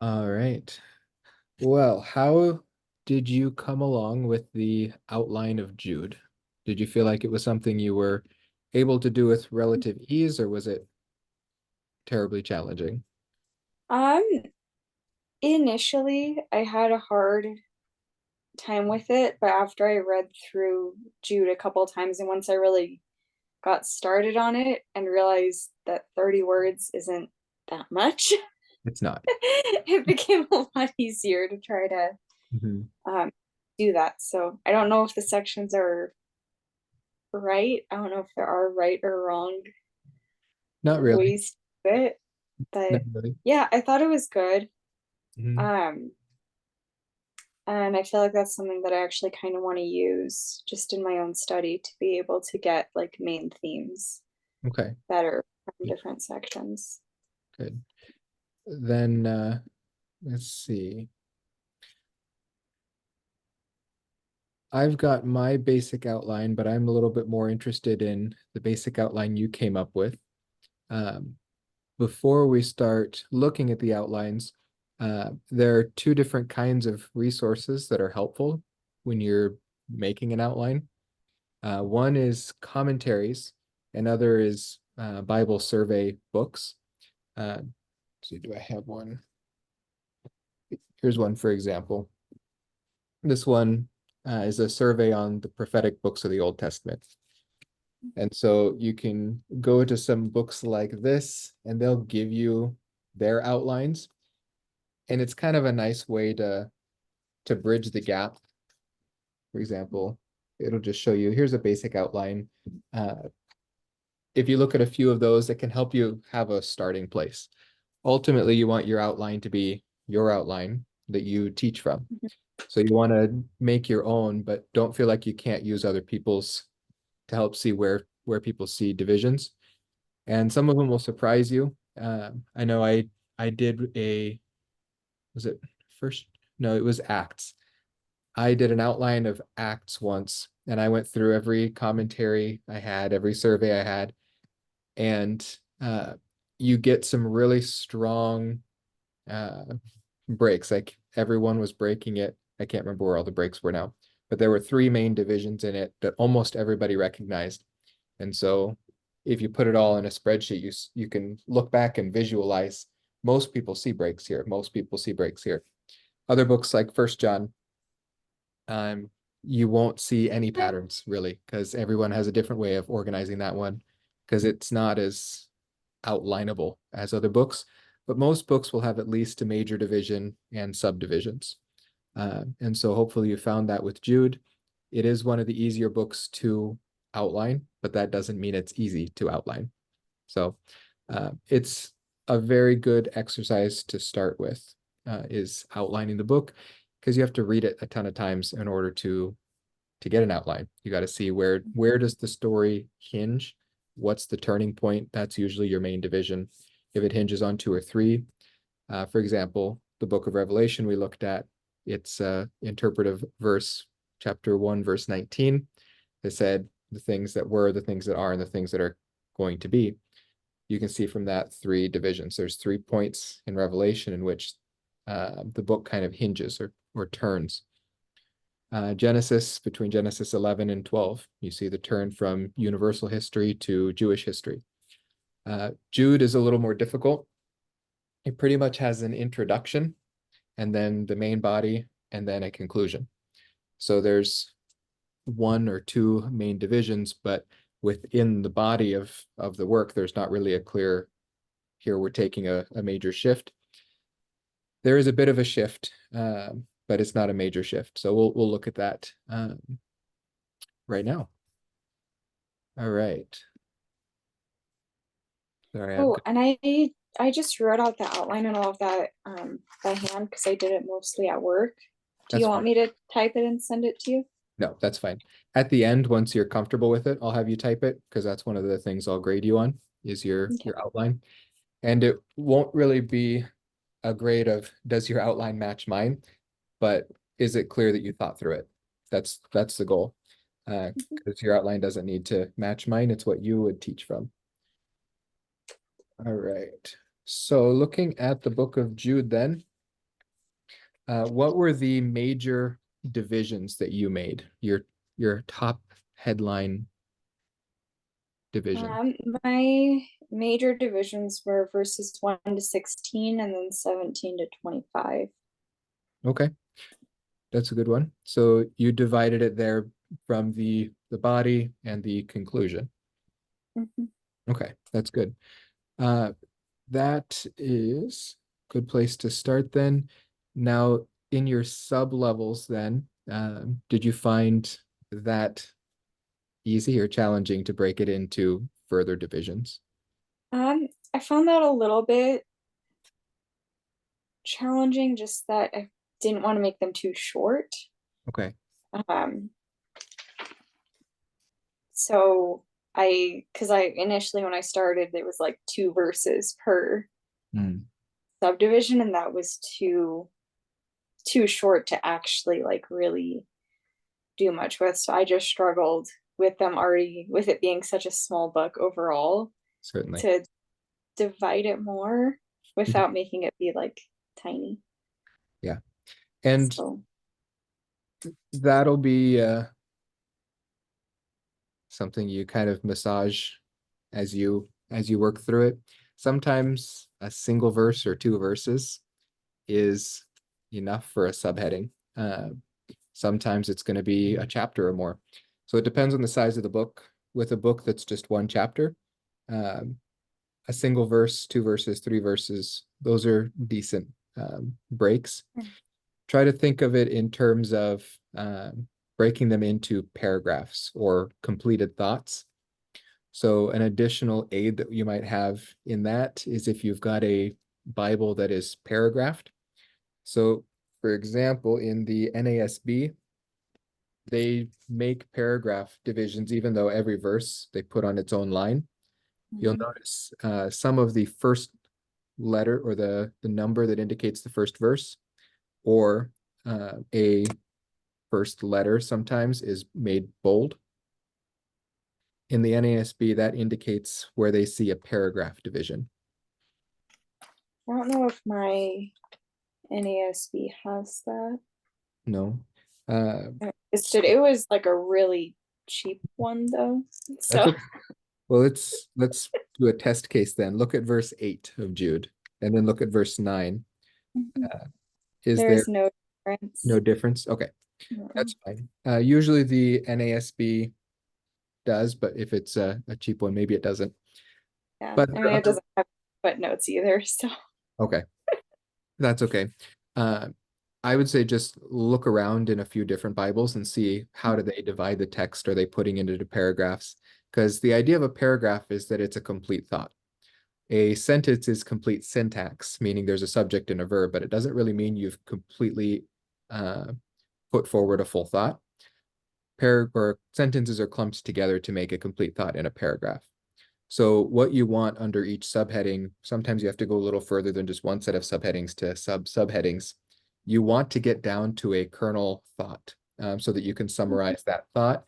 All right. Well, how did you come along with the outline of Jude? Did you feel like it was something you were able to do with relative ease, or was it terribly challenging? Um, Initially, I had a hard time with it, but after I read through Jude a couple times, and once I really got started on it and realized that 30 words isn't that much, It's not. it became a lot easier to try to Mhm. um, do that. So I don't know if the sections are right. I don't know if there are right or wrong Not really. ways to do it, Not but really. yeah, I thought it was good. Mhm. Um, And I feel like that's something that I actually kind of want to use just in my own study to be able to get like main themes Okay, better from different sections. good. Then let's see. I've got my basic outline, but I'm a little bit more interested in the basic outline you came up with. Um, Before we start looking at the outlines, there are two different kinds of resources that are helpful when you're making an outline. One is commentaries, another is Bible survey books. Let's see, do I have one? Here's one, for example. This one is a survey on the prophetic books of the Old Testament. And so you can go to some books like this, and they'll give you their outlines. And it's kind of a nice way to bridge the gap. For example, it'll just show you, here's a basic outline. Uh, if you look at a few of those, it can help you have a starting place. Ultimately, you want your outline to be your outline that you teach from. Mhm. So you want to make your own, but don't feel like you can't use other people's to help see where people see divisions. And some of them will surprise you. I know I did a was it first? No, it was Acts. I did an outline of Acts once, and I went through every commentary I had, every survey I had, and you get some really strong uh, breaks. Like everyone was breaking it. I can't remember where all the breaks were now, but there were three main divisions in it that almost everybody recognized. And so if you put it all in a spreadsheet, you can look back and visualize most people see breaks here. Most people see breaks here. Other books like First John, um, you won't see any patterns really because everyone has a different way of organizing that one because it's not as outlineable as other books. But most books will have at least a major division and subdivisions. And so hopefully you found that with Jude. It is one of the easier books to outline, but that doesn't mean it's easy to outline. So it's a very good exercise to start with, is outlining the book because you have to read it a ton of times in order to get an outline. You got to see where does the story hinge? What's the turning point? That's usually your main division. If it hinges on two or three, for example, the book of Revelation we looked at, it's interpretive verse, chapter 1, verse 19. It said the things that were, the things that are, and the things that are going to be. You can see from that three divisions. There's 3 points in Revelation in which the book kind of hinges or turns. Genesis, between Genesis 11 and 12, you see the turn from universal history to Jewish history. Jude is a little more difficult. It pretty much has an introduction and then the main body and then a conclusion. So there's one or two main divisions, but within the body of the work, there's not really a clear, here we're taking a major shift. There is a bit of a shift, but it's not a major shift. So we'll look at that right now. All right. Sorry, I've Oh, got, and I just wrote out the outline and all of that by hand because I did it mostly at work. Do that's you want fine. me to type it and send it to you? No, that's fine. At the end, once you're comfortable with it, I'll have you type it because that's one of the things I'll grade you on is Okay. your outline. And it won't really be a grade of does your outline match mine, but is it clear that you thought through it? That's the goal. Mhm. Because your outline doesn't need to match mine, it's what you would teach from. All right. So looking at the book of Jude then, What were the major divisions that you made? Your top headline division. Um, my major divisions were verses 1 to 16 and then 17 to 25. Okay, that's a good one. So you divided it there from the body and the conclusion. Mhm. Okay, that's good. Uh, that is a good place to start then. Now, in your sub levels, then, did you find that easy or challenging to break it into further divisions? I found that a little bit challenging, just that I didn't want to make them too short. Okay. Um, so because I initially when I started, it was like 2 verses per Mm, subdivision, and that was too short to actually like really do much with. So I just struggled with them already, with it being such a small book overall, certainly. to divide it more Mhm. without making it be like tiny. Yeah. And So that'll be something you kind of massage as you work through it. Sometimes a single verse or two verses is enough for a subheading. Sometimes it's going to be a chapter or more. So it depends on the size of the book. With a book that's just one chapter, um, a single verse, two verses, three verses, those are decent breaks. Try to think of it in terms of breaking them into paragraphs or completed thoughts. So an additional aid that you might have in that is if you've got a Bible that is paragraphed. So for example, in the NASB, they make paragraph divisions, even though every verse they put on its own line. You'll mhm. notice some of the first letter or the number that indicates the first verse, or a first letter sometimes is made bold. In the NASB, that indicates where they see a paragraph division. I don't know if my NASB has that. No, uh, It was like a really cheap one though. that's So okay. Well, let's do a test case then. Look at verse 8 of Jude, and then look at verse 9. Uh, is there there's no no difference. difference? Okay, Mm-mm. that's fine. Usually the NASB does, but if it's a cheap one, maybe it doesn't. Yeah. But I there mean it are, doesn't have footnotes either, so okay, that's okay. Uh, I would say just look around in a few different Bibles and see how do they divide the text. Are they putting it into paragraphs? Because the idea of a paragraph is that it's a complete thought. A sentence is complete syntax, meaning there's a subject and a verb, but it doesn't really mean you've completely uh, put forward a full thought. Or sentences are clumped together to make a complete thought in a paragraph. So what you want under each subheading, sometimes you have to go a little further than just one set of subheadings to subheadings. You want to get down to a kernel thought so that you can summarize that thought.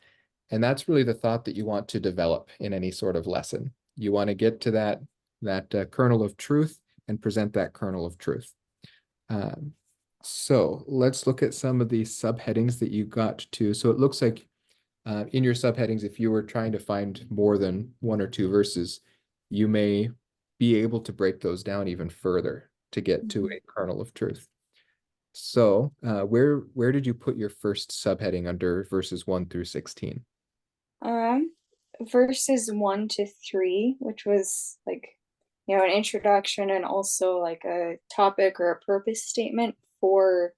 And that's really the thought that you want to develop in any sort of lesson. You want to get to that kernel of truth and present that kernel of truth. Um, so let's look at some of the subheadings that you got to. So it looks like in your subheadings, if you were trying to find more than one or two verses, you may be able to break those down even further to get to Mhm. a kernel of truth. So where did you put your first subheading under verses 1 through 16? Um verses 1 to 3, which was like an introduction and also like a topic or a purpose statement for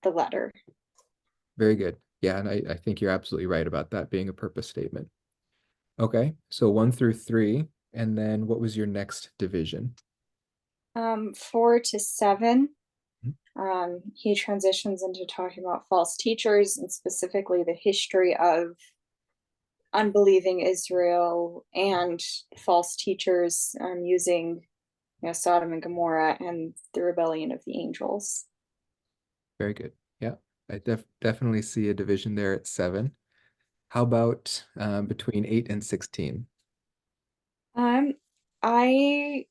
the letter. Very good. Yeah, and I think you're absolutely right about that being a purpose statement. Okay, so 1 through 3, and then what was your next division? 4 to 7, Mhm. he transitions into talking about false teachers and specifically the history of unbelieving Israel and false teachers using Sodom and Gomorrah and the rebellion of the angels. Very good. Yeah, I definitely see a division there at 7. How about between 8 and 16? Um, I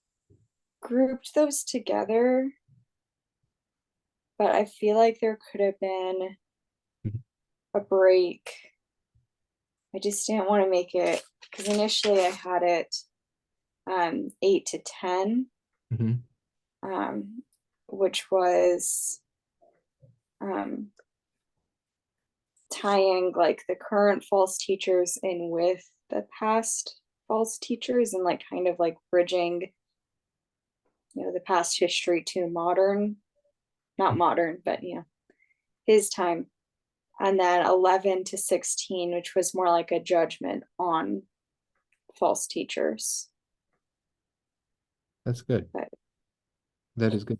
grouped those together, but I feel like there could have been Mhm. a break. I just didn't want to make it because initially I had it 8 to 10, Mhm. um, which was um, tying like the current false teachers in with the past false teachers and like kind of like bridging, the past history to modern, not modern, but his time. And then 11 to 16, which was more like a judgment on false teachers. That's good. But That is good.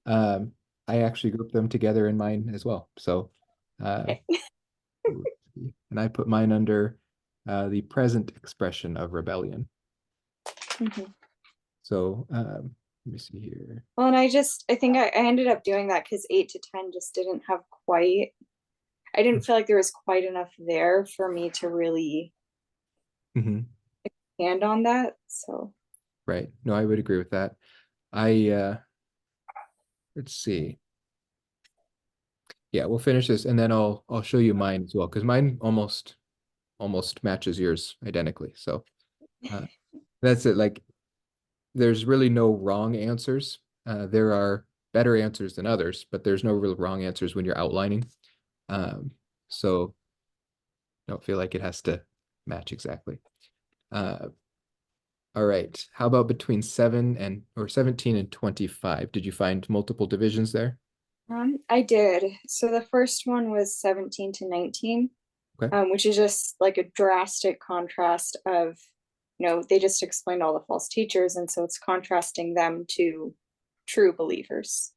Um, I actually grouped them together in mine as well. So, uh, okay. and I put mine under the present expression of rebellion. Mhm. So, let me see here. Well, and I think I ended up doing that because 8 to 10 just didn't have quite, I didn't feel like there was quite enough there for me to really Mhm. hand on that. So, Right. No, I would agree with that. I let's see. Yeah, we'll finish this and then I'll show you mine as well because mine almost matches yours identically. So uh, that's it. Like there's really no wrong answers. There are better answers than others, but there's no real wrong answers when you're outlining. Um, so don't feel like it has to match exactly. Uh, all right. How about between 17 and 25? Did you find multiple divisions there? I did. So the first one was 17 to 19, Okay. which is just like a drastic contrast of, they just explained all the false teachers. And so it's contrasting them to true believers.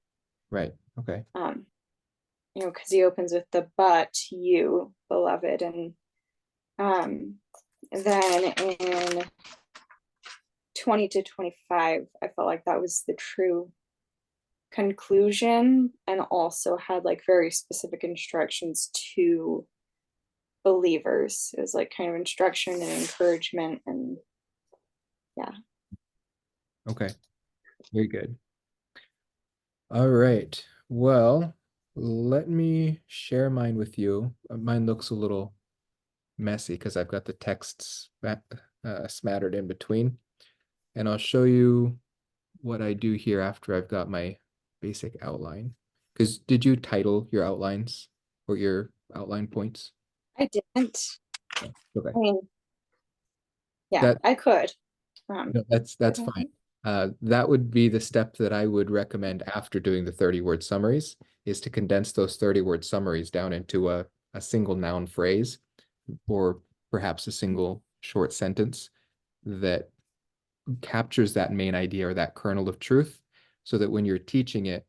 Right. Okay. Um, because he opens with the but you, beloved. And then in 20 to 25, I felt like that was the true conclusion and also had like very specific instructions to believers. It was like kind of instruction and encouragement and yeah. Okay. Very good. All right. Well, let me share mine with you. Mine looks a little messy because I've got the texts smattered in between. And I'll show you what I do here after I've got my basic outline. Because did you title your outlines or your outline points? I didn't. No. Okay. I mean, yeah, That I could. Um, no, that's fine. That would be the step that I would recommend after doing the 30-word summaries is to condense those 30-word summaries down into a single noun phrase or perhaps a single short sentence that captures that main idea or that kernel of truth so that when you're teaching it,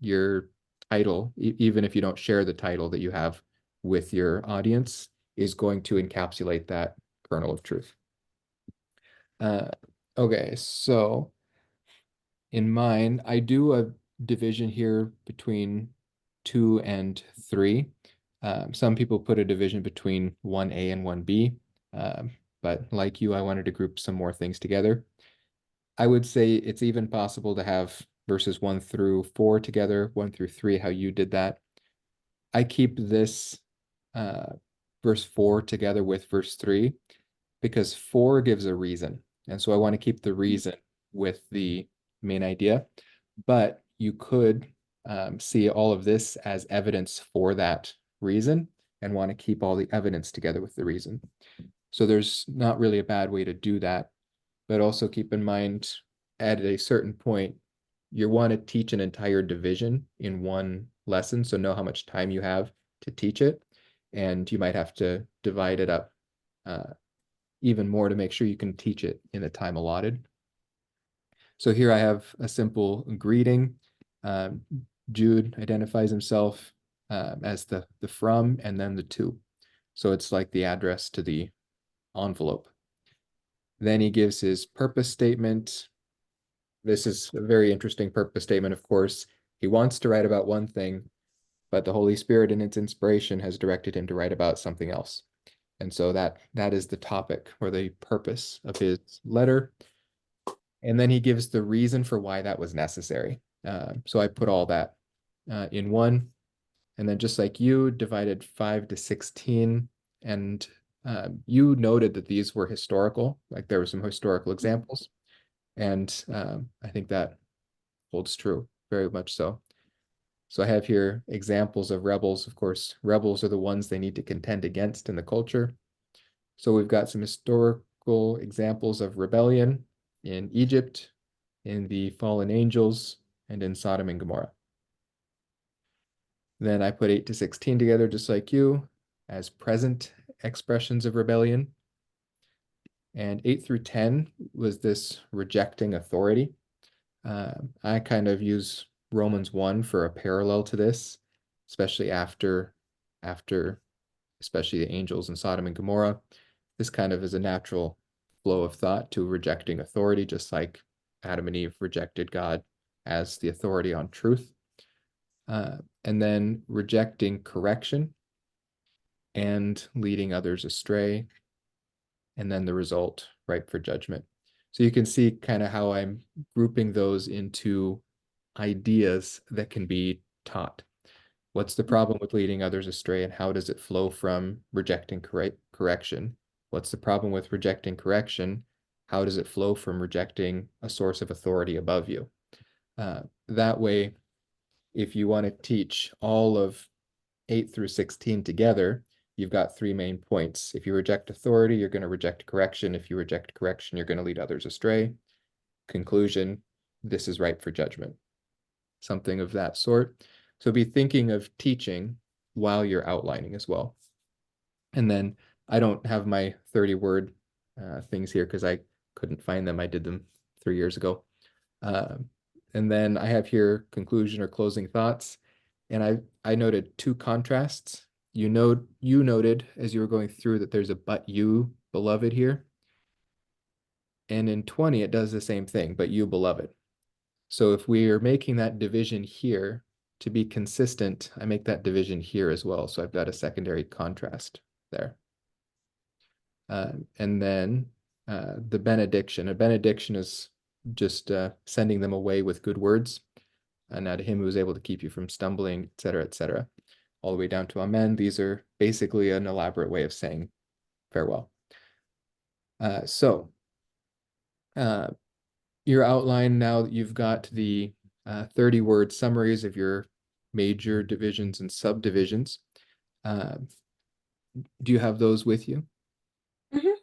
your title, even if you don't share the title that you have with your audience, is going to encapsulate that kernel of truth. Uh, okay, so in mine, I do a division here between 2 and 3. Some people put a division between 1A and 1B, but like you, I wanted to group some more things together. I would say it's even possible to have verses 1 through 4 together, 1 through 3, how you did that. I keep this uh, verse 4 together with verse 3 because 4 gives a reason. And so I want to keep the reason with the main idea. But you could see all of this as evidence for that reason and want to keep all the evidence together with the reason. So there's not really a bad way to do that. But also keep in mind at a certain point, you want to teach an entire division in one lesson. So know how much time you have to teach it. And you might have to divide it up even more to make sure you can teach it in the time allotted. So here I have a simple greeting. Um, Jude identifies himself as the from and then the to. So it's like the address to the envelope. Then he gives his purpose statement. This is a very interesting purpose statement, of course. He wants to write about one thing, but the Holy Spirit in its inspiration has directed him to write about something else. And so that is the topic or the purpose of his letter. And then he gives the reason for why that was necessary. So I put all that in one. And then just like you divided 5 to 16, and you noted that these were historical, like there were some historical examples. And I think that holds true, very much so. So I have here examples of rebels. Of course, rebels are the ones they need to contend against in the culture. So we've got some historical examples of rebellion in Egypt, in the fallen angels, and in Sodom and Gomorrah. Then I put 8 to 16 together, just like you, as present expressions of rebellion. And 8 through 10 was this rejecting authority. I kind of use Romans 1 for a parallel to this, especially after especially the angels in Sodom and Gomorrah. This kind of is a natural flow of thought to rejecting authority, just like Adam and Eve rejected God as the authority on truth. And then rejecting correction and leading others astray. And then the result, ripe for judgment. So you can see kind of how I'm grouping those into ideas that can be taught. What's the problem with leading others astray, and how does it flow from rejecting correction? What's the problem with rejecting correction? How does it flow from rejecting a source of authority above you? That way, if you want to teach all of 8 through 16 together, you've got 3 main points. If you reject authority, you're going to reject correction. If you reject correction, you're going to lead others astray. Conclusion, this is ripe for judgment. Something of that sort. So be thinking of teaching while you're outlining as well. And then I don't have my 30-word things here because I couldn't find them. I did them 3 years ago. And then I have here conclusion or closing thoughts. And I noted 2 contrasts. You noted as you were going through that there's a but you, beloved, here. And in 20, it does the same thing, but you, beloved. So if we are making that division here, to be consistent, I make that division here as well. So I've got a secondary contrast there. And then the benediction. A benediction is just sending them away with good words. Now to him who is able to keep you from stumbling, etc., all the way down to amen. These are basically an elaborate way of saying farewell. So your outline, now that you've got the 30-word summaries of your major divisions and subdivisions. Do you have those with you? Mhm.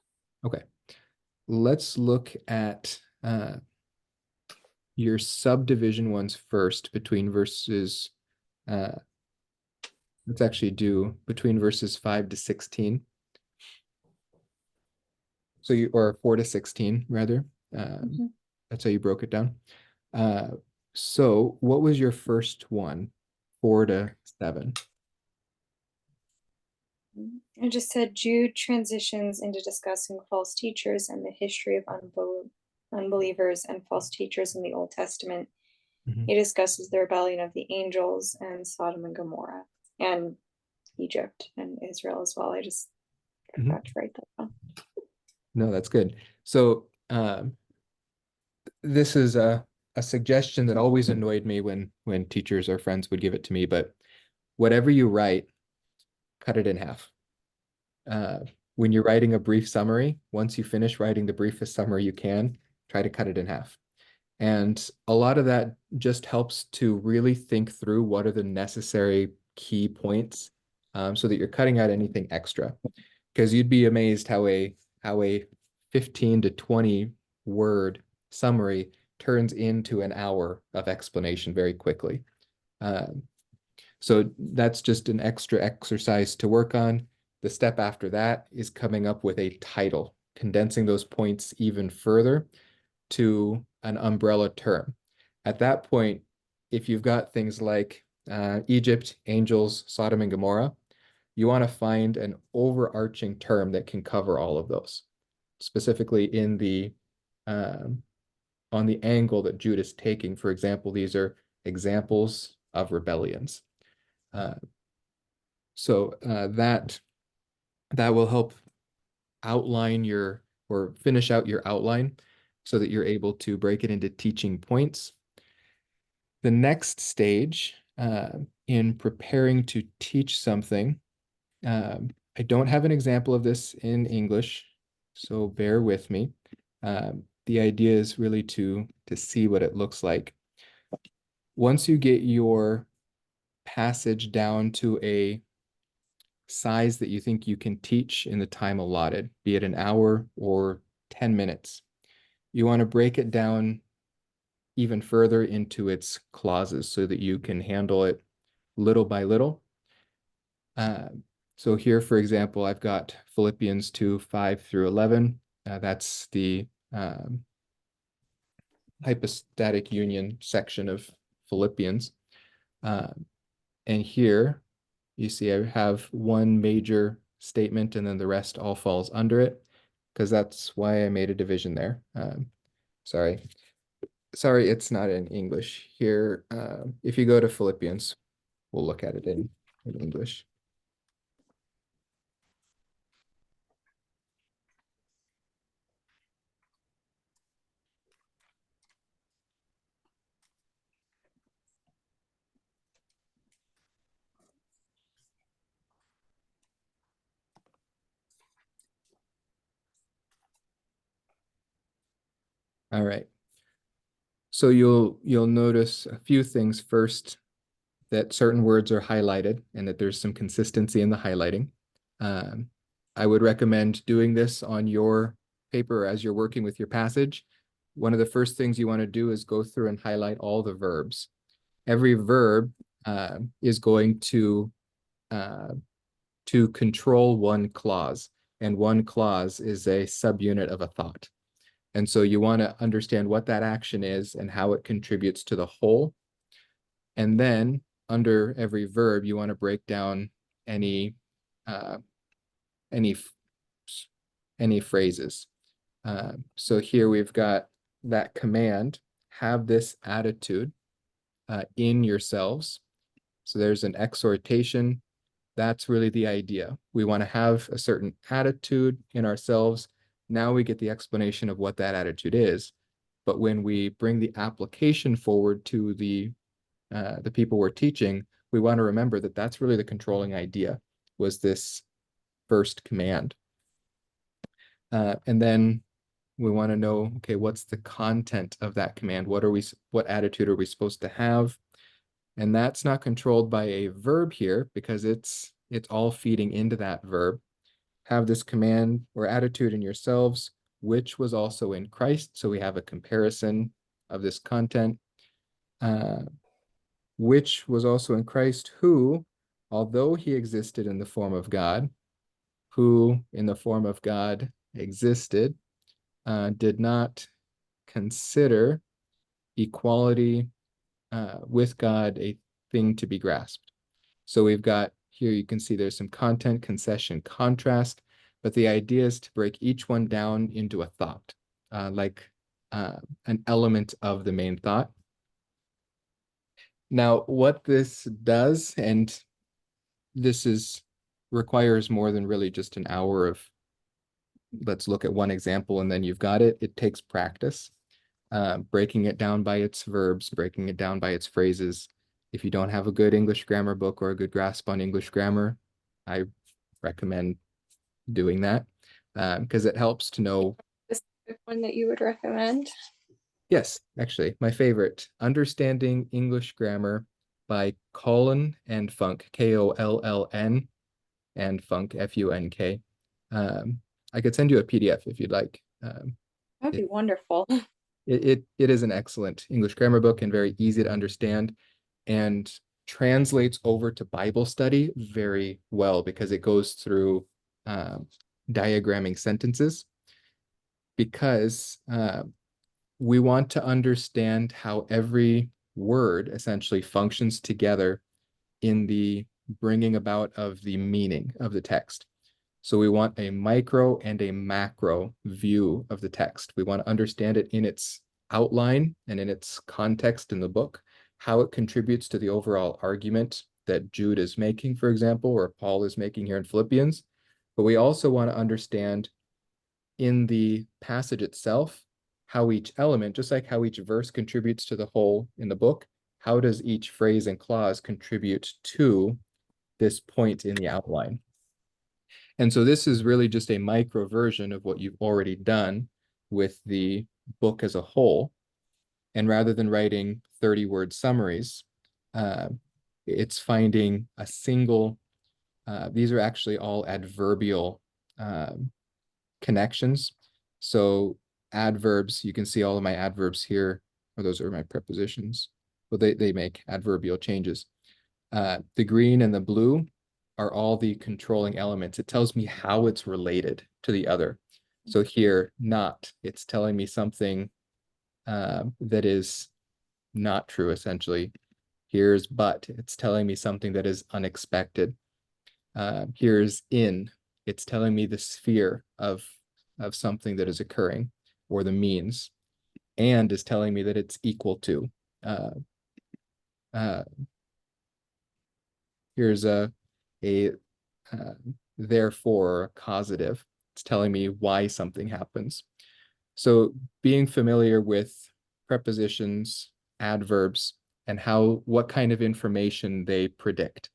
Okay. Let's look at your subdivision ones first, between verses, let's actually do between verses 5 to 16. So or 4 to 16, rather. That's how you broke it down. So what was your first one? 4 to 7. I just said Jude transitions into discussing false teachers and the history of unbelievers and false teachers in the Old Testament. He discusses the rebellion of the angels and Sodom and Gomorrah and Egypt and Israel as well. I just forgot to write that down. No, that's good. So this is a suggestion that always annoyed me when teachers or friends would give it to me, but whatever you write, cut it in half. When you're writing a brief summary, once you finish writing the briefest summary you can, try to cut it in half. And a lot of that just helps to really think through what are the necessary key points, so that you're cutting out anything extra. Because you'd be amazed how a 15 to 20 word summary turns into an hour of explanation very quickly. So that's just an extra exercise to work on. The step after that is coming up with a title, condensing those points even further to an umbrella term. At that point, if you've got things like Egypt, angels, Sodom and Gomorrah, you want to find an overarching term that can cover all of those, specifically in the on the angle that Jude is taking. For example, these are examples of rebellions. So that will help outline your, or finish out your outline so that you're able to break it into teaching points. The next stage in preparing to teach something. I don't have an example of this in English, so bear with me. The idea is really to see what it looks like. Once you get your passage down to a size that you think you can teach in the time allotted, be it an hour or 10 minutes, you want to break it down even further into its clauses so that you can handle it little by little. So here, for example, I've got Philippians 2, 5 through 11. That's the hypostatic union section of Philippians. And here you see I have one major statement and then the rest all falls under it, because that's why I made a division there. Sorry, it's not in English here. If you go to Philippians, we'll look at it in English. All right. So you'll notice a few things. First, that certain words are highlighted and that there's some consistency in the highlighting. I would recommend doing this on your paper as you're working with your passage. One of the first things you want to do is go through and highlight all the verbs. Every verb is going to control one clause, and one clause is a subunit of a thought. And so you want to understand what that action is and how it contributes to the whole. And then under every verb, you want to break down any phrases. So here we've got that command, have this attitude in yourselves. So there's an exhortation. That's really the idea. We want to have a certain attitude in ourselves. Now we get the explanation of what that attitude is. But when we bring the application forward to the people we're teaching, we want to remember that that's really the controlling idea, was this first command. And then we want to know, okay, what's the content of that command? What attitude are we supposed to have? And that's not controlled by a verb here, because it's all feeding into that verb. Have this command or attitude in yourselves, which was also in Christ. So we have a comparison of this content. Which was also in Christ, who, although he existed in the form of God, who in the form of God existed, did not consider equality with God a thing to be grasped. So we've got here, you can see there's some content, concession, contrast, but the idea is to break each one down into a thought, like an element of the main thought. Now, what this does, and this requires more than really just an hour of, let's look at one example and then you've got it. It takes practice, breaking it down by its verbs, breaking it down by its phrases. If you don't have a good English grammar book or a good grasp on English grammar, I recommend doing that because it helps to know. Is there one that you would recommend? Yes, actually, my favorite, Understanding English Grammar by Colin and Funk, Kolln, and Funk, Funk. I could send you a PDF if you'd like. That'd be wonderful. It is an excellent English grammar book and very easy to understand, and translates over to Bible study very well because it goes through diagramming sentences, because we want to understand how every word essentially functions together in the bringing about of the meaning of the text. So we want a micro and a macro view of the text. We want to understand it in its outline and in its context in the book, how it contributes to the overall argument that Jude is making, for example, or Paul is making here in Philippians. But we also want to understand in the passage itself how each element, just like how each verse contributes to the whole in the book, how does each phrase and clause contribute to this point in the outline? And so this is really just a micro version of what you've already done with the book as a whole. And rather than writing 30-word summaries, it's finding a single, these are actually all adverbial connections. So adverbs, you can see all of my adverbs here, or those are my prepositions. Well, they make adverbial changes. The green and the blue are all the controlling elements. It tells me how it's related to the other. So here, not, it's telling me something that is not true, essentially. Here's but, it's telling me something that is unexpected. Here's in, it's telling me the sphere of something that is occurring, or the means, and is telling me that it's equal to. Here's a therefore, a causative. It's telling me why something happens. So being familiar with prepositions, adverbs, and what kind of information they predict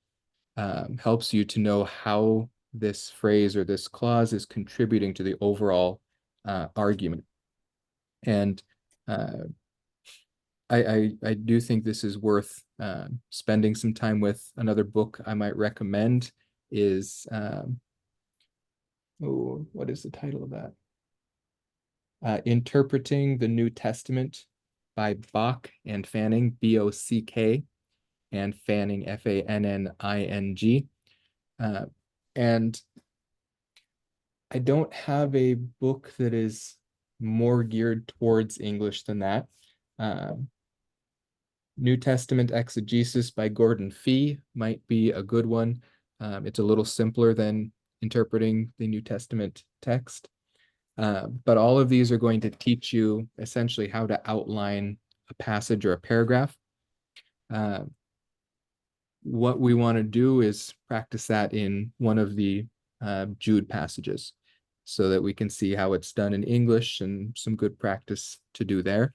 helps you to know how this phrase or this clause is contributing to the overall argument. And I do think this is worth spending some time with. Another book I might recommend is, what is the title of that? Interpreting the New Testament by Bach and Fanning, B-O-C-K, and Fanning, F-A-N-N-I-N-G. And I don't have a book that is more geared towards English than that. New Testament Exegesis by Gordon Fee might be a good one. It's a little simpler than interpreting the New Testament text. But all of these are going to teach you essentially how to outline a passage or a paragraph. What we want to do is practice that in one of the Jude passages so that we can see how it's done in English and some good practice to do there.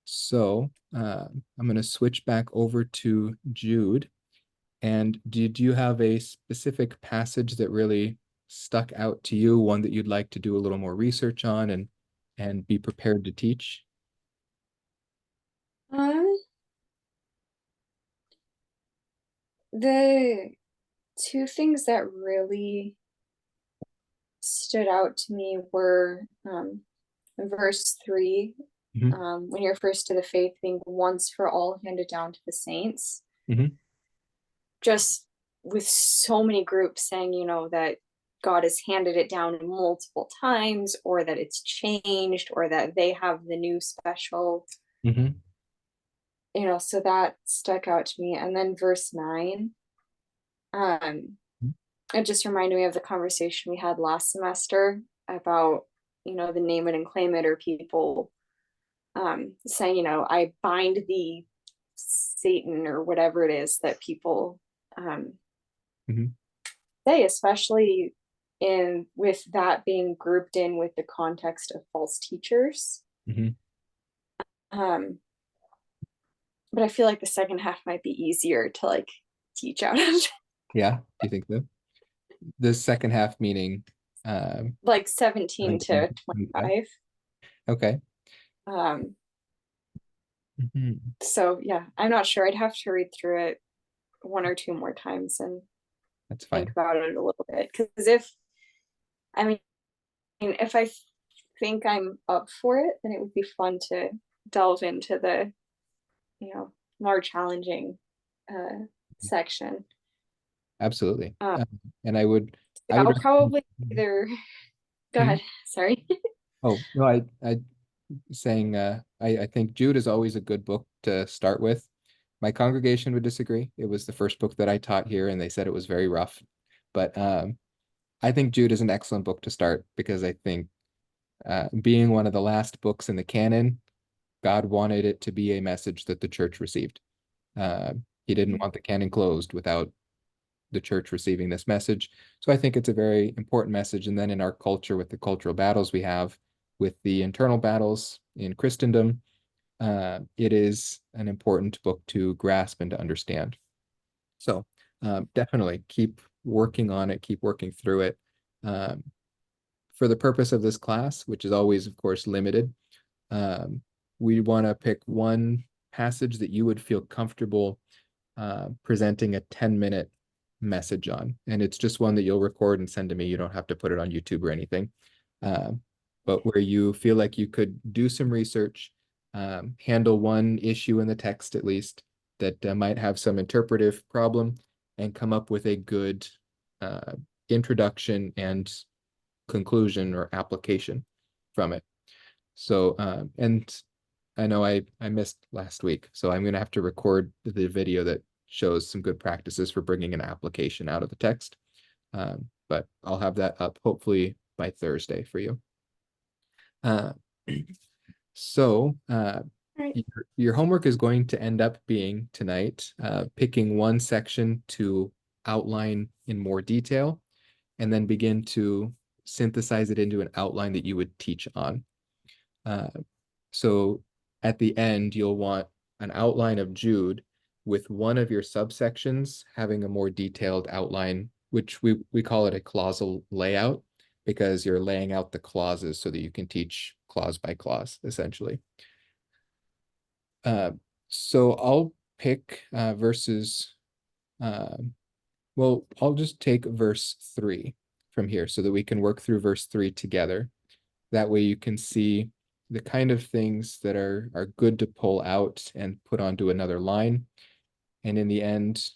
So I'm going to switch back over to Jude. And did you have a specific passage that really stuck out to you, one that you'd like to do a little more research on and be prepared to teach? The two things that really stood out to me were verse 3, when you're first to the faith being once for all handed down to the saints. Just with so many groups saying, that God has handed it down multiple times, or that it's changed, or that they have the new special, so that stuck out to me. And then verse 9, it just reminded me of the conversation we had last semester about, the name it and claim it, or people saying, I bind thee, Satan, or whatever it is that people say, especially with that being grouped in with the context of false teachers. But I feel like the second half might be easier to teach out of. Yeah, do you think so? The second half meaning 17 to 25. Okay. So yeah, I'm not sure. I'd have to read through it one or two more times and that's fine. Think about it a little bit. Because if I think I'm up for it, then it would be fun to delve into the, more challenging section. Absolutely. And I'll probably either go ahead. Sorry. Oh, no, I saying I think Jude is always a good book to start with. My congregation would disagree. It was the first book that I taught here, and they said it was very rough. But I think Jude is an excellent book to start because I think being one of the last books in the canon, God wanted it to be a message that the church received. He didn't want the canon closed without the church receiving this message. So I think it's a very important message. And then in our culture, with the cultural battles we have, with the internal battles in Christendom, it is an important book to grasp and to understand. So definitely keep working on it, keep working through it. Um, for the purpose of this class, which is always, of course, limited, we want to pick one passage that you would feel comfortable presenting a 10-minute message on. And it's just one that you'll record and send to me. You don't have to put it on YouTube or anything. But where you feel like you could do some research, handle one issue in the text at least that might have some interpretive problem, and come up with a good introduction and conclusion or application from it. So, and I know I missed last week, so I'm going to have to record the video that shows some good practices for bringing an application out of the text. But I'll have that up hopefully by Thursday for you. So Right. your homework is going to end up being tonight, picking one section to outline in more detail, and then begin to synthesize it into an outline that you would teach on. So at the end, you'll want an outline of Jude with one of your subsections having a more detailed outline, which we call it a clausal layout, because you're laying out the clauses so that you can teach clause by clause, essentially. So I'll pick verses, well, I'll just take verse 3 from here so that we can work through verse 3 together. That way you can see the kind of things that are good to pull out and put onto another line. And in the end,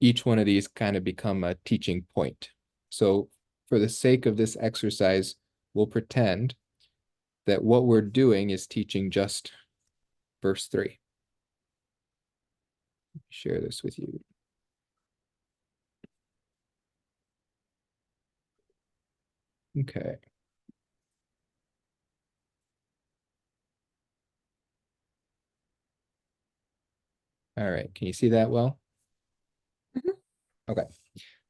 each one of these kind of become a teaching point. So for the sake of this exercise, we'll pretend that what we're doing is teaching just verse 3. Share this with you. Okay. All right, can you see that well? Mhm. Okay.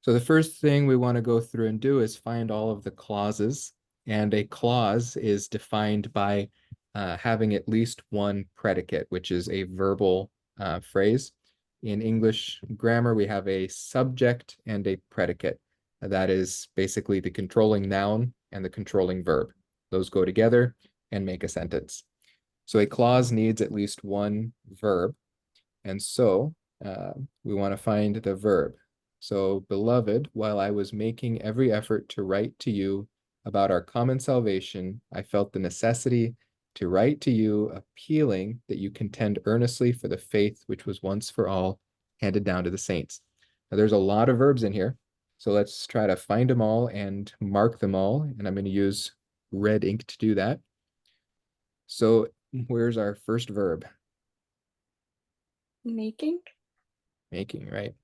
So the first thing we want to go through and do is find all of the clauses. And a clause is defined by having at least one predicate, which is a verbal phrase. In English grammar, we have a subject and a predicate. That is basically the controlling noun and the controlling verb. Those go together and make a sentence. So a clause needs at least one verb. And so we want to find the verb. So, beloved, while I was making every effort to write to you about our common salvation, I felt the necessity to write to you, appealing that you contend earnestly for the faith which was once for all handed down to the saints. Now, there's a lot of verbs in here. So let's try to find them all and mark them all. And I'm going to use red ink to do that. So where's our first verb? Making. Making, right?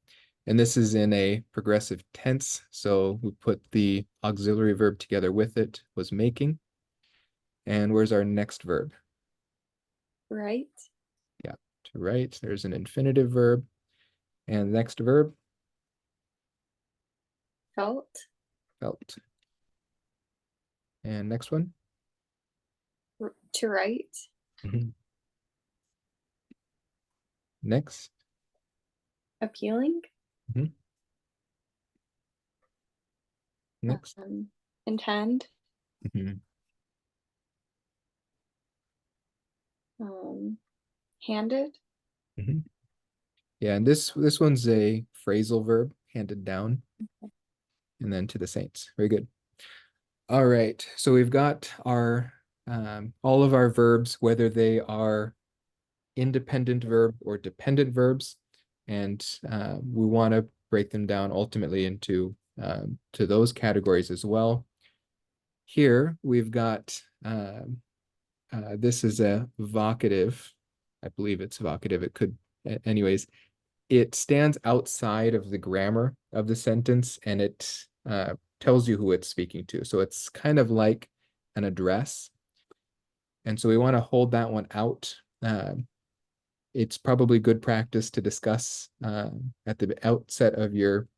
And this is in a progressive tense, so we put the auxiliary verb together with it, was making. And where's our next verb? Right. Yeah, to write. There's an infinitive verb. And the next verb, Felt. felt. And next one? To write. Mhm. Next. Appealing. Mhm. Next. Intend. Mhm. Handed. Mhm. Yeah, and this one's a phrasal verb, handed down, and then to the saints. Very good. All right, so we've got our all of our verbs, whether they are independent verb or dependent verbs, and we want to break them down ultimately into to those categories as well. Here we've got this is a vocative. I believe it's vocative. It could, anyways. It stands outside of the grammar of the sentence, and it tells you who it's speaking to. So it's kind of like an address. And so we want to hold that one out. It's probably good practice to discuss at the outset of your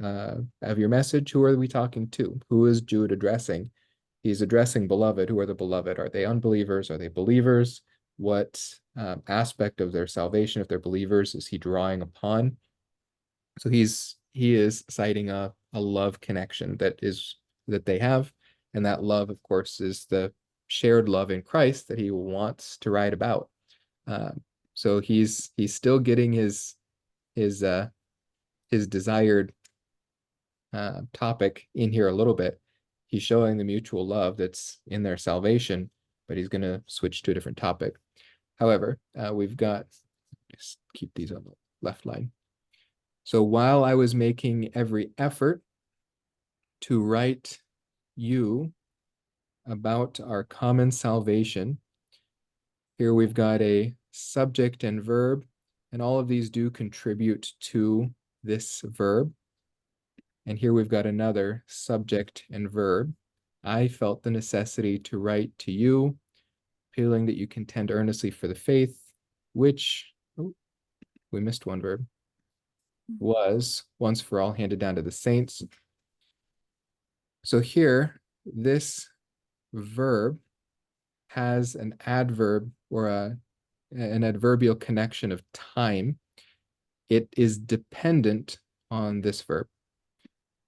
message. Who are we talking to? Who is Jude addressing? He's addressing beloved. Who are the beloved? Are they unbelievers? Are they believers? What aspect of their salvation, if they're believers, is he drawing upon? So he is citing a love connection that they have, and that love, of course, is the shared love in Christ that he wants to write about. So he's still getting his desired topic in here a little bit. He's showing the mutual love that's in their salvation, but he's going to switch to a different topic. However, we've got, just keep these on the left line. So while I was making every effort to write you about our common salvation, here we've got a subject and verb, and all of these do contribute to this verb. And here we've got another subject and verb. I felt the necessity to write to you, appealing that you contend earnestly for the faith, which, oh, we missed one verb, was once for all handed down to the saints. So here, this verb has an adverb or an adverbial connection of time. It is dependent on this verb.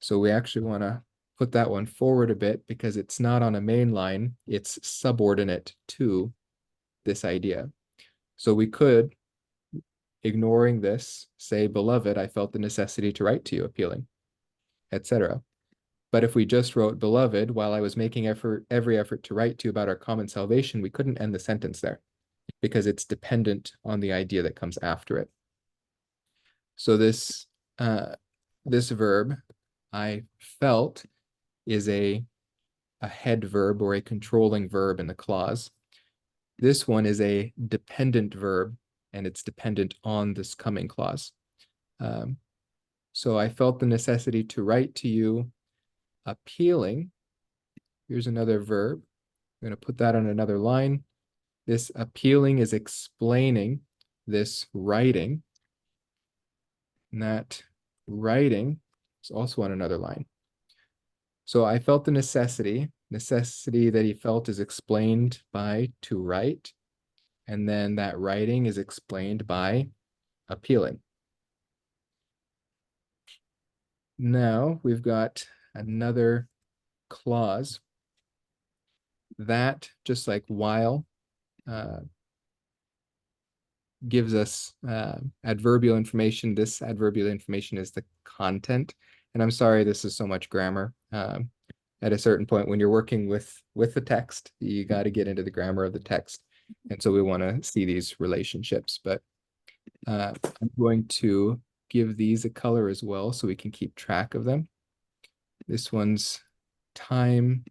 So we actually want to put that one forward a bit because it's not on a main line, it's subordinate to this idea. So we could, ignoring this, say, beloved, I felt the necessity to write to you, appealing, etc. But if we just wrote beloved, while I was making every effort to write to you about our common salvation, we couldn't end the sentence there because it's dependent on the idea that comes after it. So this verb, I felt, is a head verb or a controlling verb in the clause. This one is a dependent verb, and it's dependent on this coming clause. So I felt the necessity to write to you, appealing. Here's another verb. I'm going to put that on another line. This appealing is explaining this writing. And that writing is also on another line. So I felt the necessity that he felt is explained by to write. And then that writing is explained by appealing. Now we've got another clause that, just like while, gives us adverbial information. This adverbial information is the content. And I'm sorry, this is so much grammar. At a certain point, when you're working with the text, you got to get into the grammar of the text. And so we want to see these relationships. But I'm going to give these a color as well so we can keep track of them. This one's time.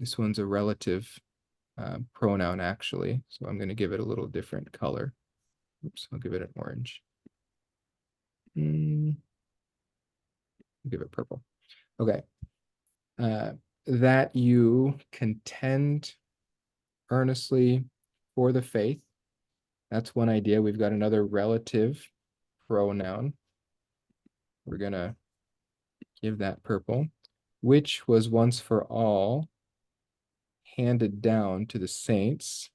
This one's a relative pronoun, actually. So I'm going to give it a little different color. Oops, I'll give it an orange. I'll give it purple. Okay. That you contend earnestly for the faith. That's one idea. We've got another relative pronoun. We're going to give that purple, which was once for all handed down to the saints.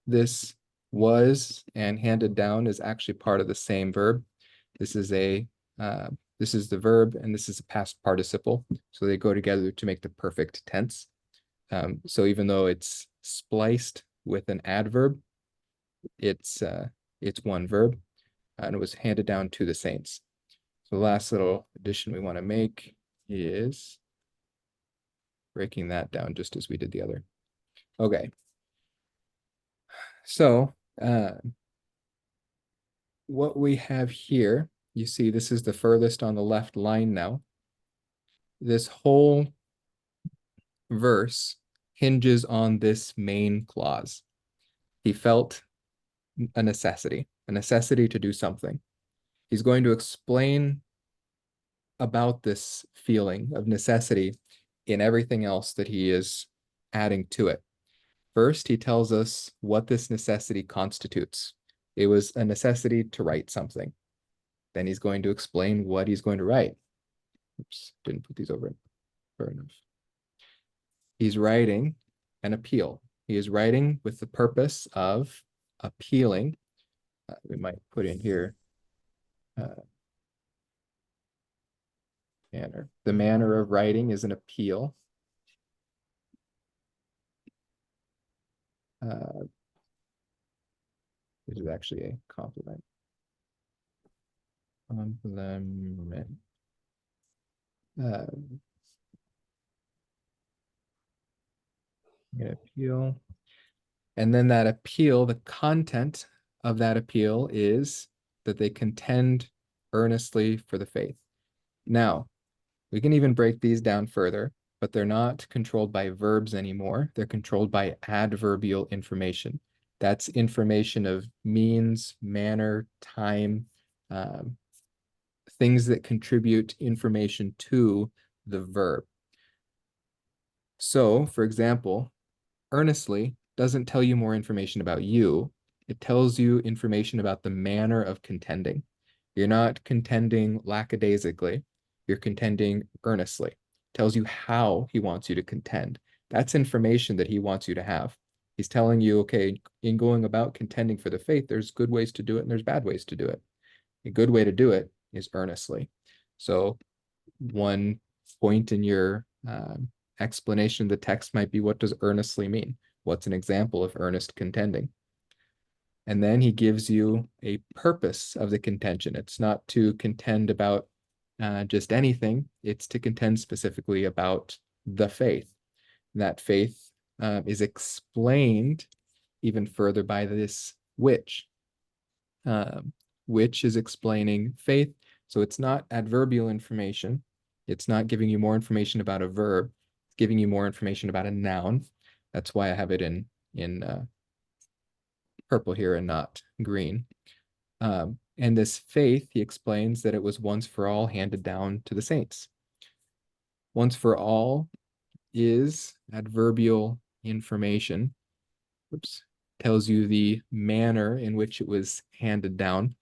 This was and handed down is actually part of the same verb. This is the verb, and this is a past participle. So they go together to make the perfect tense. So even though it's spliced with an adverb, it's one verb, and it was handed down to the saints. So the last little addition we want to make is breaking that down just as we did the other. Okay. So what we have here, you see this is the furthest on the left line now. This whole verse hinges on this main clause. He felt a necessity to do something. He's going to explain about this feeling of necessity in everything else that he is adding to it. First, he tells us what this necessity constitutes. It was a necessity to write something. Then he's going to explain what he's going to write. Oops, didn't put these over far enough. He's writing an appeal. He is writing with the purpose of appealing. We might put in here manner. The manner of writing is an appeal. Which is actually a compliment. Compliment. An appeal. And then that appeal, the content of that appeal is that they contend earnestly for the faith. Now, we can even break these down further, but they're not controlled by verbs anymore. They're controlled by adverbial information. That's information of means, manner, time, things that contribute information to the verb. So, for example, earnestly doesn't tell you more information about you. It tells you information about the manner of contending. You're not contending lackadaisically. You're contending earnestly. It tells you how he wants you to contend. That's information that he wants you to have. He's telling you, okay, in going about contending for the faith, there's good ways to do it and there's bad ways to do it. A good way to do it is earnestly. So one point in your explanation of the text might be, what does earnestly mean? What's an example of earnest contending? And then he gives you a purpose of the contention. It's not to contend about just anything. It's to contend specifically about the faith. And that faith is explained even further by this which is explaining faith. So it's not adverbial information. It's not giving you more information about a verb. It's giving you more information about a noun. That's why I have it in purple here and not green. And this faith, he explains that it was once for all handed down to the saints. Once for all is adverbial information. Oops, tells you the manner in which it was handed down.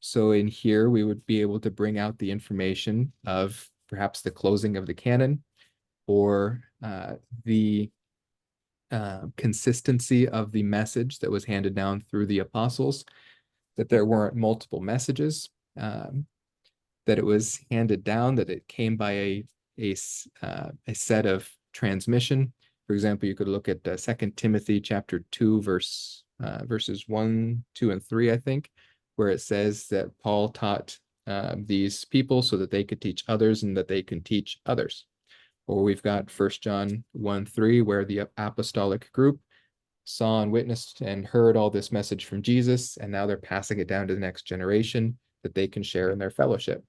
So in here, we would be able to bring out the information of perhaps the closing of the canon, or the consistency of the message that was handed down through the apostles, that there weren't multiple messages, that it was handed down, that it came by a set of transmission. For example, you could look at 2 Timothy chapter 2, verses 1, 2, and 3, I think, where it says that Paul taught these people so that they could teach others and that they can teach others. Or we've got 1 John 1, 3, where the apostolic group saw and witnessed and heard all this message from Jesus, and now they're passing it down to the next generation that they can share in their fellowship.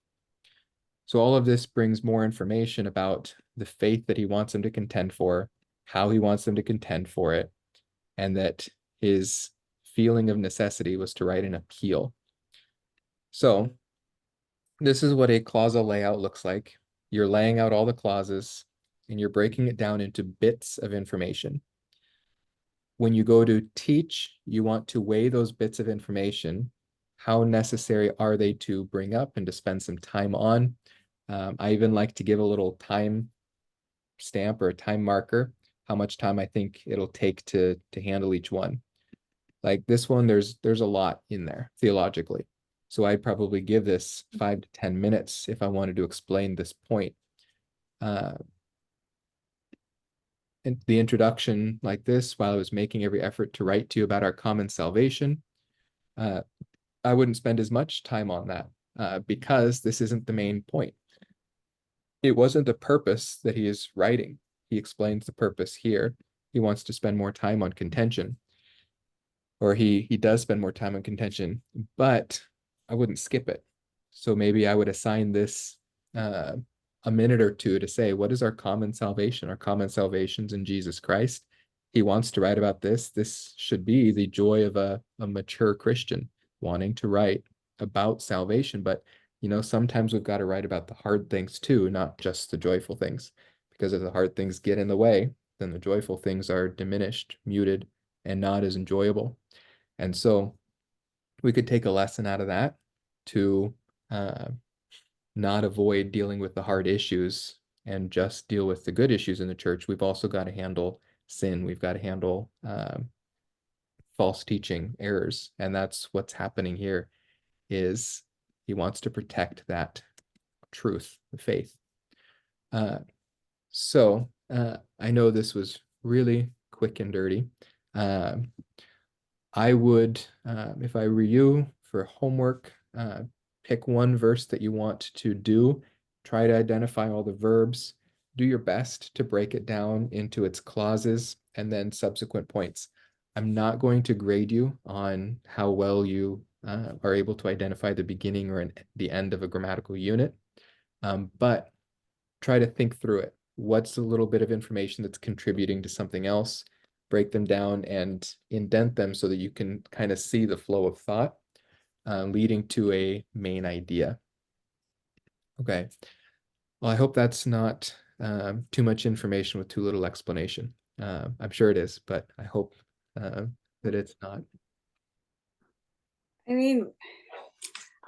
So all of this brings more information about the faith that he wants them to contend for, how he wants them to contend for it, and that his feeling of necessity was to write an appeal. So this is what a clausal layout looks like. You're laying out all the clauses and you're breaking it down into bits of information. When you go to teach, you want to weigh those bits of information. How necessary are they to bring up and to spend some time on? I even like to give a little time stamp or a time marker, how much time I think it'll take to handle each one. Like this one, there's a lot in there theologically. So I'd probably give this 5 to 10 minutes if I wanted to explain this point. And the introduction like this, while I was making every effort to write to you about our common salvation, I wouldn't spend as much time on that because this isn't the main point. It wasn't the purpose that he is writing. He explains the purpose here. He wants to spend more time on contention, or he does spend more time on contention, but I wouldn't skip it. So maybe I would assign this a minute or two to say, what is our common salvation? Our common salvation's in Jesus Christ. He wants to write about this. This should be the joy of a mature Christian, wanting to write about salvation. But, you know, sometimes we've got to write about the hard things too, not just the joyful things. Because if the hard things get in the way, then the joyful things are diminished, muted, and not as enjoyable. And so we could take a lesson out of that to not avoid dealing with the hard issues and just deal with the good issues in the church. We've also got to handle sin. We've got to handle false teaching errors. And that's what's happening here is he wants to protect that truth, the faith. I know this was really quick and dirty. I would, if I were you, for homework, pick one verse that you want to do, try to identify all the verbs, do your best to break it down into its clauses and then subsequent points. I'm not going to grade you on how well you are able to identify the beginning or the end of a grammatical unit, but try to think through it. What's a little bit of information that's contributing to something else? Break them down and indent them so that you can kind of see the flow of thought leading to a main idea. Okay. Well, I hope that's not too much information with too little explanation. I'm sure it is, but I hope that it's not. I mean,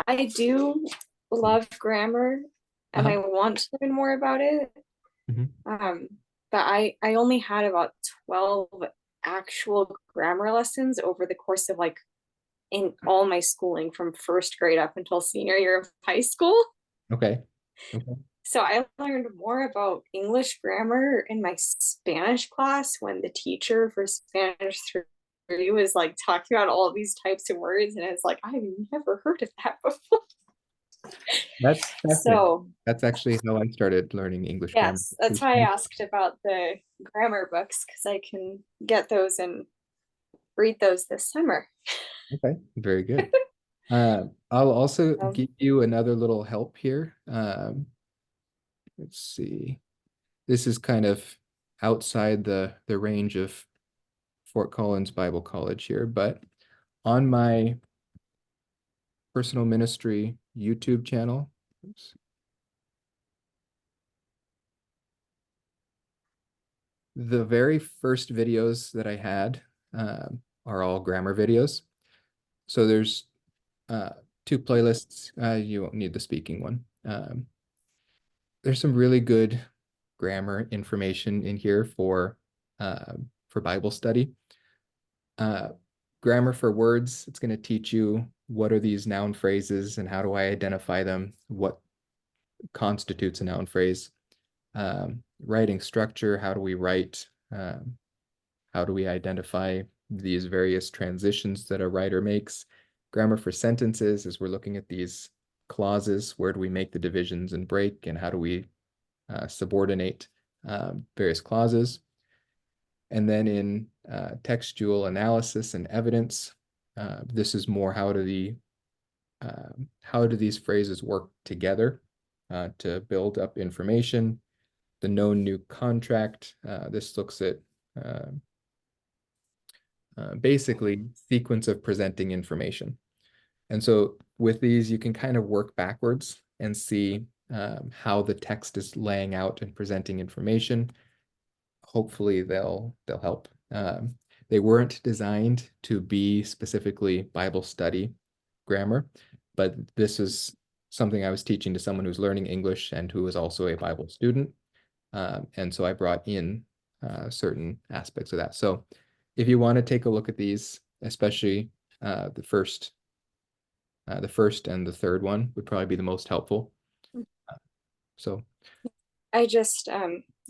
I do love grammar and I want to learn more about it. Mhm. But I only had about 12 actual grammar lessons over the course of like in all my schooling from first grade up until senior year of high school. Okay. Okay. So I learned more about English grammar in my Spanish class when the teacher for Spanish 3 was like talking about all these types of words, and it's like I've never heard of that before. That's fascinating. So That's actually how I started learning English grammar. yes, that's why I asked about the grammar books because I can get those and read those this summer. Okay, very good. I'll also Um, give you another little help here. Let's see. This is kind of outside the range of Fort Collins Bible College here, but on my personal ministry YouTube channel, oops, the very first videos that I had are all grammar videos. So there's two playlists. You won't need the speaking one. There's some really good grammar information in here for Bible study. Grammar for words, it's going to teach you what are these noun phrases and how do I identify them, what constitutes a noun phrase. Writing structure, how do we write, how do we identify these various transitions that a writer makes. Grammar for sentences, as we're looking at these clauses, where do we make the divisions and break, and how do we subordinate various clauses. And then in textual analysis and evidence, this is more how do these phrases work together to build up information. The known new contract, this looks at basically sequence of presenting information. And so with these, you can kind of work backwards and see how the text is laying out and presenting information. Hopefully they'll help. They weren't designed to be specifically Bible study grammar, but this is something I was teaching to someone who's learning English and who is also a Bible student. And so I brought in certain aspects of that. So if you want to take a look at these, especially the first and the third one would probably be the most helpful. So I just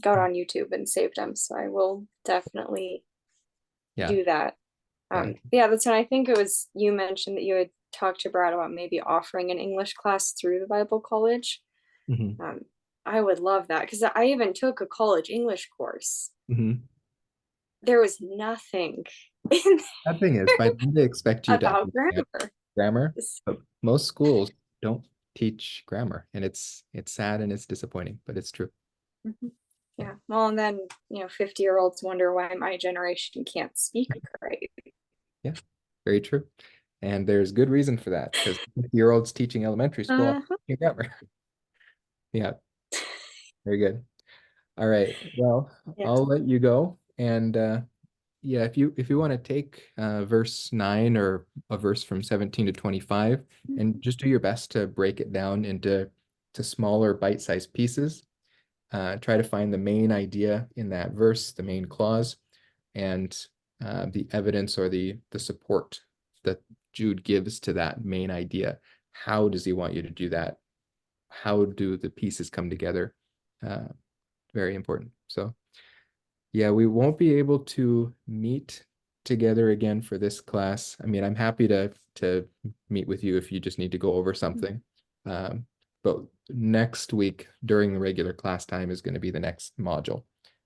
got on YouTube and saved them, so I will definitely do that. Yeah, that's when I think it was you mentioned that you had talked to Brad about maybe offering an English class through the Bible College. I would love that because I even took a college English course. There was nothing in that thing is, by then they expect you to about grammar, but most schools don't teach grammar, and it's sad and it's disappointing, but it's true. Yeah. Well, and then 50-year-olds wonder why my generation can't speak right. Yeah, very true. And there's good reason for that because 50-year-olds teaching elementary school grammar. Yeah, very good. All right. Well, I'll let you go. And yeah, if you want to take verse 9 or a verse from 17 to 25 and just do your best to break it down into smaller bite-sized pieces. try to find the main idea in that verse, the main clause, and the evidence or the support that Jude gives to that main idea. How does he want you to do that? How do the pieces come together? Very important. So yeah, we won't be able to meet together again for this class. I mean, I'm happy to meet with you if you just need to go over something. But next week during the regular class time is going to be the next module.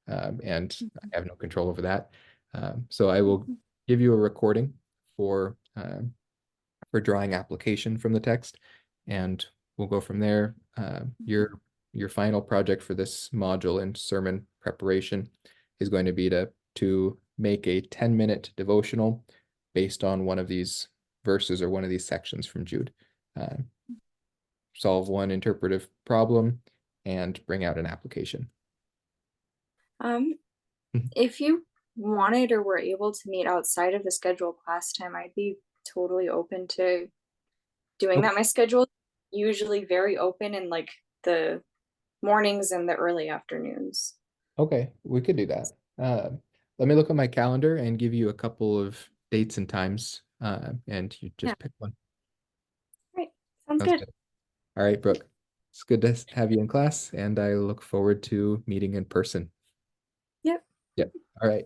And I have no control over that. So I will give you a recording for drawing application from the text, and we'll go from there. Your final project for this module in sermon preparation is going to be to make a 10-minute devotional based on one of these verses or one of these sections from Jude. Solve one interpretive problem and bring out an application. If you wanted or were able to meet outside of the scheduled class time, I'd be totally open to doing that. My schedule is usually very open in like the mornings and the early afternoons. Okay, we could do that. Let me look at my calendar and give you a couple of dates and times, and you just pick one. Right. Sounds Sounds good. good. All right, Brooke. It's good to have you in class, and I look forward to meeting in person. Yep. Yep. All right.